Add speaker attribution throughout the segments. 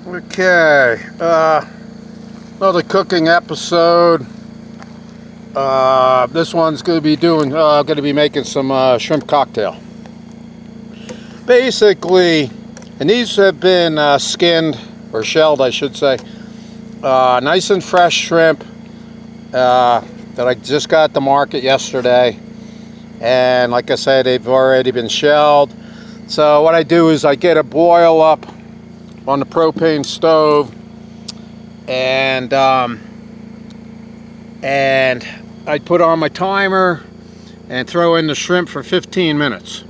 Speaker 1: Okay, another cooking episode. This one's going to be making some shrimp cocktail. Basically, and these have been skinned or shelled, I should say. Nice and fresh shrimp that I just got at the market yesterday. And like I said, they've already been shelled. So what I do is I get a boil up on the propane stove, and I put on my timer and throw in the shrimp for 15 minutes.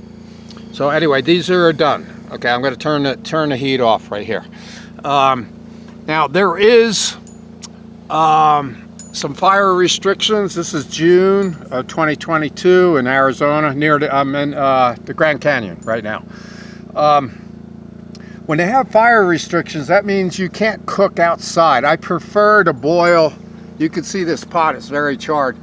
Speaker 1: So anyway, these are done. Okay, I'm going to turn the heat off right here. Now there is some fire restrictions. This is June of 2022 in Arizona. I'm in the Grand Canyon right now. When they have fire restrictions, that means you can't cook outside. I prefer to boil. You can see this pot is very charred.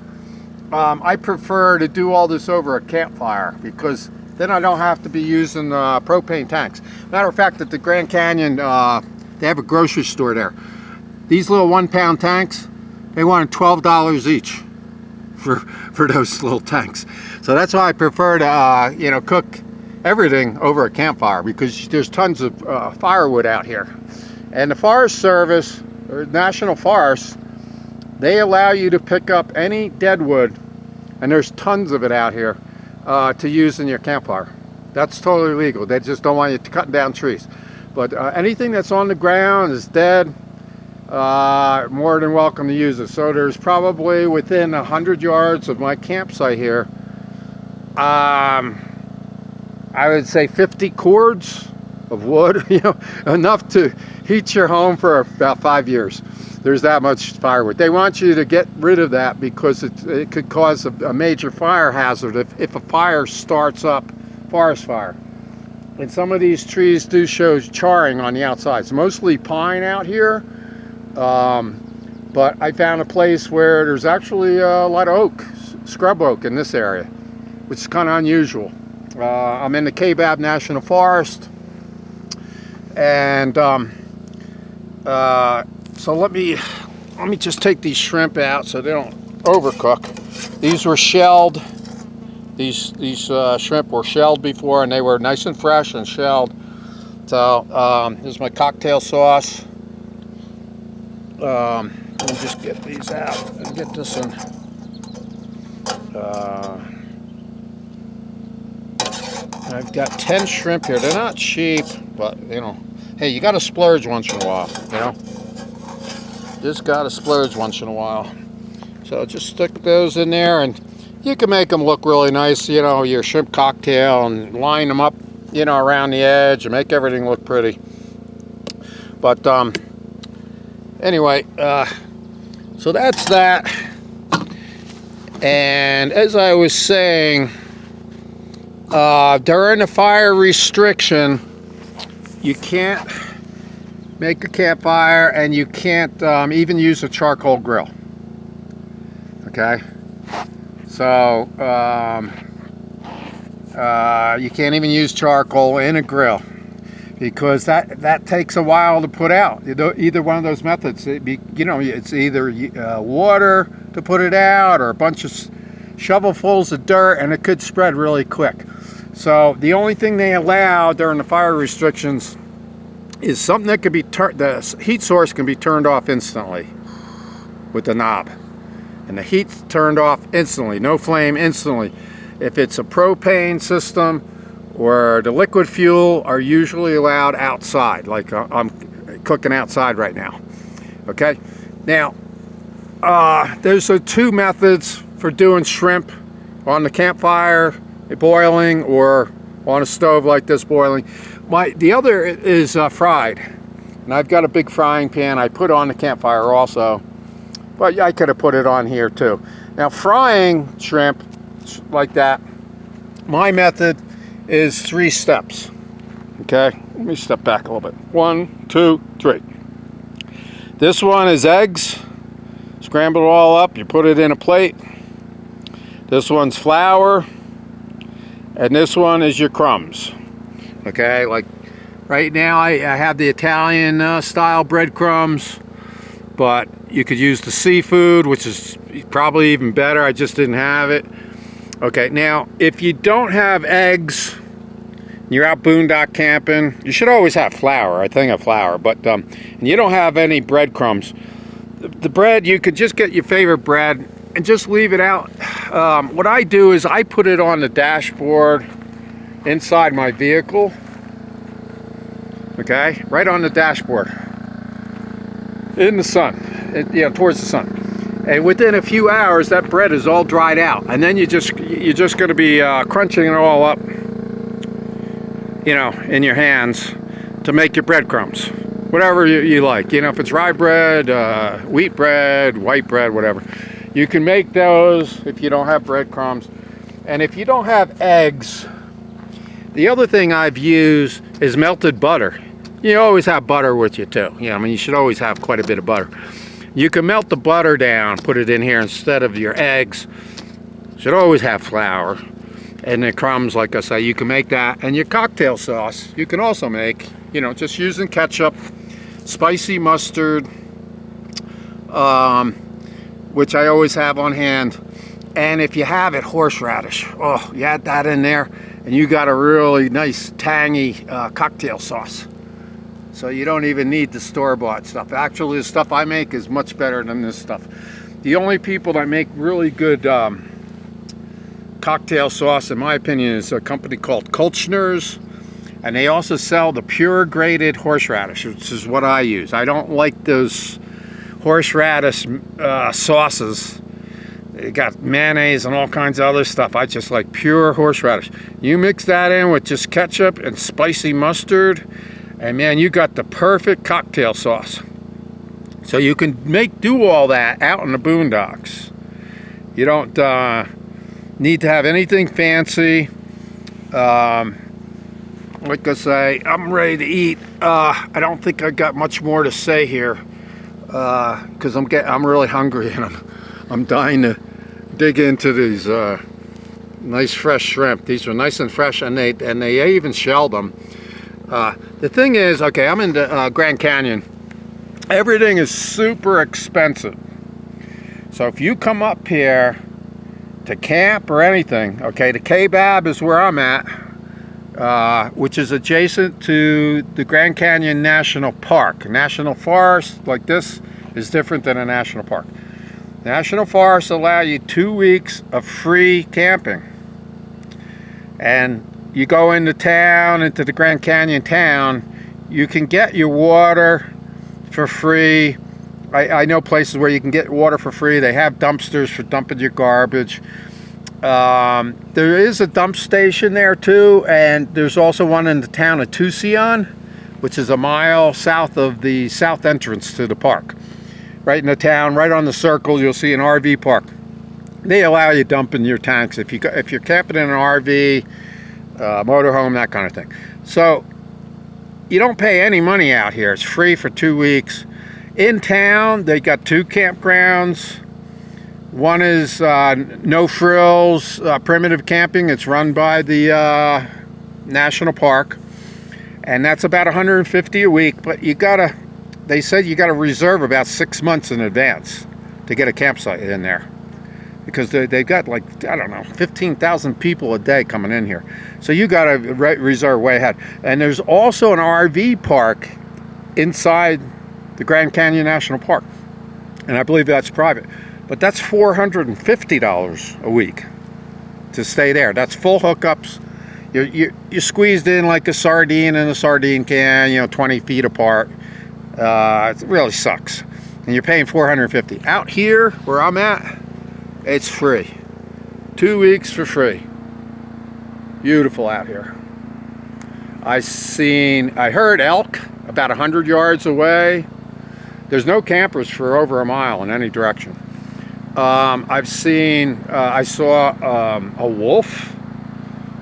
Speaker 1: I prefer to do all this over a campfire because then I don't have to be using propane tanks. Matter of fact, at the Grand Canyon, they have a grocery store there. These little 1-pound tanks, they wanted $12 each for those little tanks. So that's why I prefer to cook everything over a campfire, because there's tons of firewood out here. And the Forest Service, or National Forest, they allow you to pick up any dead wood, and there's tons of it out here, to use in your campfire. That's totally legal. They just don't want you cutting down trees. But anything that's on the ground is dead, more than welcome to use it. So there's probably within 100 yards of my campsite here, I would say 50 cords of wood, enough to heat your home for about 5 years. There's that much firewood. They want you to get rid of that because it could cause a major fire hazard if a fire starts up, forest fire. And some of these trees do show charring on the outside. It's mostly pine out here, but I found a place where there's actually a lot of oak, scrub oak in this area, which is kind of unusual. I'm in the Kaibab National Forest, and so let me just take these shrimp out so they don't overcook. These were shelled. These shrimp were shelled before, and they were nice and fresh and shelled. So here's my cocktail sauce. Let me just get these out and get this in. I've got 10 shrimp here. They're not cheap, but hey, you got to splurge once in a while. Just got to splurge once in a while. So just stick those in there, and you can make them look really nice. Your shrimp cocktail, and line them up, around the edge, and make everything look pretty. But anyway, so that's that. And as I was saying, during the fire restriction, you can't make a campfire, and you can't even use a charcoal grill. Okay, so you can't even use charcoal in a grill, because that takes a while to put out. Either one of those methods, it's either water to put it out, or a bunch of shovelfuls of dirt, and it could spread really quick. So the only thing they allow during the fire restrictions is something that could be the heat source can be turned off instantly with the knob, and the heat's turned off instantly, no flame instantly. If it's a propane system or the liquid fuel are usually allowed outside, like I'm cooking outside right now. Okay, now there's two methods for doing shrimp: on the campfire boiling, or on a stove like this boiling. The other is fried, and I've got a big frying pan I put on the campfire also, but I could have put it on here too. Now, frying shrimp like that, my method is 3 steps. Okay, let me step back a little bit. 1, 2, 3. This one is eggs. Scramble it all up, you put it in a plate. This one's flour, and this one is your crumbs. Okay, like Right now I have the Italian style breadcrumbs, but you could use the seafood, which is probably even better. I just didn't have it. Okay, now if you don't have eggs, you're out boondock camping, you should always have flour, a thing of flour, but and you don't have any breadcrumbs. The bread, you could just get your favorite bread and just leave it out. What I do is I put it on the dashboard inside my vehicle. Okay, right on the dashboard, in the sun, towards the sun. And within a few hours, that bread is all dried out, and then you're just going to be crunching it all up, in your hands to make your breadcrumbs, whatever you like. If it's rye bread, wheat bread, white bread, whatever, you can make those if you don't have breadcrumbs. And if you don't have eggs, the other thing I've used is melted butter. You always have butter with you too. You should always have quite a bit of butter. You can melt the butter down, put it in here instead of your eggs. Should always have flour. And the crumbs, like I say, you can make that. And your cocktail sauce, you can also make, just using ketchup, spicy mustard, which I always have on hand. And if you have it, horseradish. Oh, you add that in there, and you got a really nice, tangy cocktail sauce. So you don't even need the store-bought stuff. Actually, the stuff I make is much better than this stuff. The only people that make really good cocktail sauce, in my opinion, is a company called Kulchner's. And they also sell the pure grated horseradish, which is what I use. I don't like those horseradish sauces. They got mayonnaise and all kinds of other stuff. I just like pure horseradish. You mix that in with just ketchup and spicy mustard, and man, you got the perfect cocktail sauce. So you can do all that out in the boondocks. You don't need to have anything fancy. Like I say, I'm ready to eat. I don't think I got much more to say here, because I'm really hungry, and I'm dying to dig into these nice fresh shrimp. These are nice and fresh, and they even shelled them. The thing is, okay, I'm in the Grand Canyon. Everything is super expensive. So if you come up here to camp or anything, okay, the K-Bab is where I'm at, which is adjacent to the Grand Canyon National Park. National Forest like this is different than a national park. National forests allow you 2 weeks of free camping. And you go into town, into the Grand Canyon town, you can get your water for free. I know places where you can get water for free. They have dumpsters for dumping your garbage. There is a dump station there too, and there's also one in the town of Tucson, which is a mile south of the south entrance to the park. Right in the town, right on the circle, you'll see an RV park. They allow you dumping your tanks if you're camping in an RV, motorhome, that kind of thing. So you don't pay any money out here. It's free for 2 weeks. In town, they got 2 campgrounds. One is No Frills Primitive Camping. It's run by the National Park, and that's about $150 a week. But they said you gotta reserve about 6 months in advance to get a campsite in there, because they've got, like, I don't know, 15,000 people a day coming in here. So you gotta reserve way ahead. And there's also an RV park inside the Grand Canyon National Park, and I believe that's private. But that's $450 a week to stay there. That's full hookups. You're squeezed in like a sardine in a sardine can, 20 feet apart. It really sucks. And you're paying $450. Out here, where I'm at, it's free. 2 weeks for free. Beautiful out here. I heard elk about 100 yards away. There's no campers for over a mile in any direction. I saw a wolf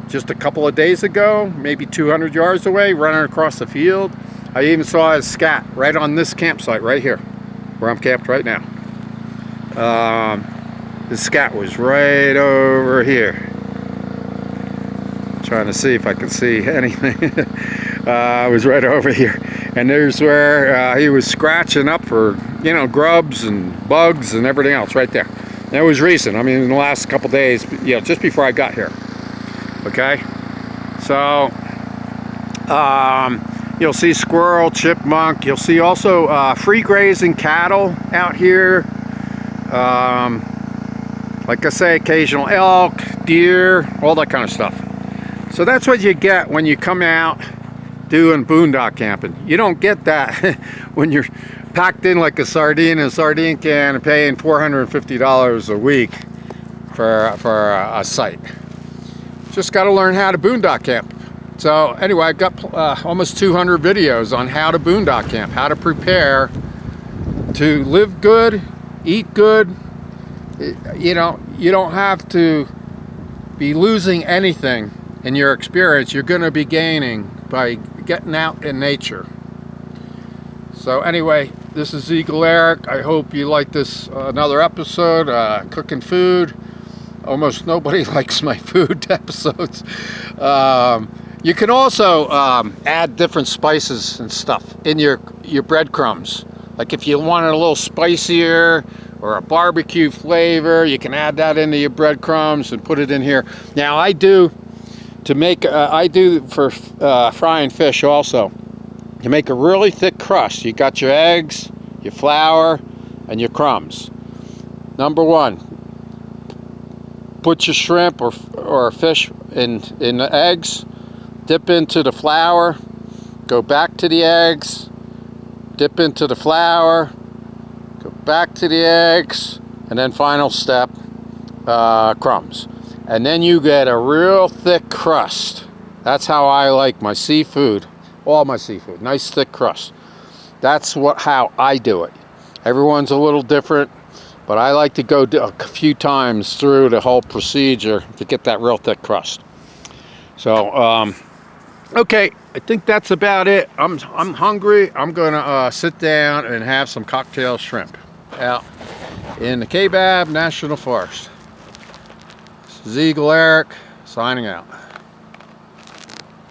Speaker 1: just a couple of days ago, maybe 200 yards away, running across the field. I even saw a scat right on this campsite right here, where I'm camped right now. The scat was right over here. Trying to see if I can see anything. was right over here. And there's where he was scratching up for, you know, grubs and bugs and everything else right there. That was recent. I mean, in the last couple days, you know, just before I got here. Okay? So, you'll see squirrel, chipmunk. You'll see also free grazing cattle out here. Like I say, occasional elk, deer, all that kind of stuff. So that's what you get when you come out doing boondock camping. You don't get that when you're packed in like a sardine in a sardine can and paying $450 a week for a site. Just got to learn how to boondock camp. So anyway, I've got almost 200 videos on how to boondock camp, how to prepare to live good, eat good. You know, you don't have to be losing anything in your experience. You're going to be gaining by getting out in nature. So anyway, this is Eagle Eric. I hope you like this another episode, cooking food. Almost nobody likes my food episodes. You can also add different spices and stuff in your breadcrumbs. Like if you want it a little spicier or a barbecue flavor, you can add that into your breadcrumbs and put it in here. Now I do for frying fish also. You make a really thick crust. You got your eggs, your flour, and your crumbs. Number one, put your shrimp or fish in the eggs, dip into the flour, go back to the eggs, dip into the flour, go back to the eggs, and then final step, crumbs. And then you get a real thick crust. That's how I like my seafood, all my seafood, nice thick crust. That's how I do it. Everyone's a little different, but I like to go a few times through the whole procedure to get that real thick crust. So, okay, I think that's about it. I'm hungry. I'm gonna sit down and have some cocktail shrimp out in the Kaibab National Forest. This is Eagle Eric signing out.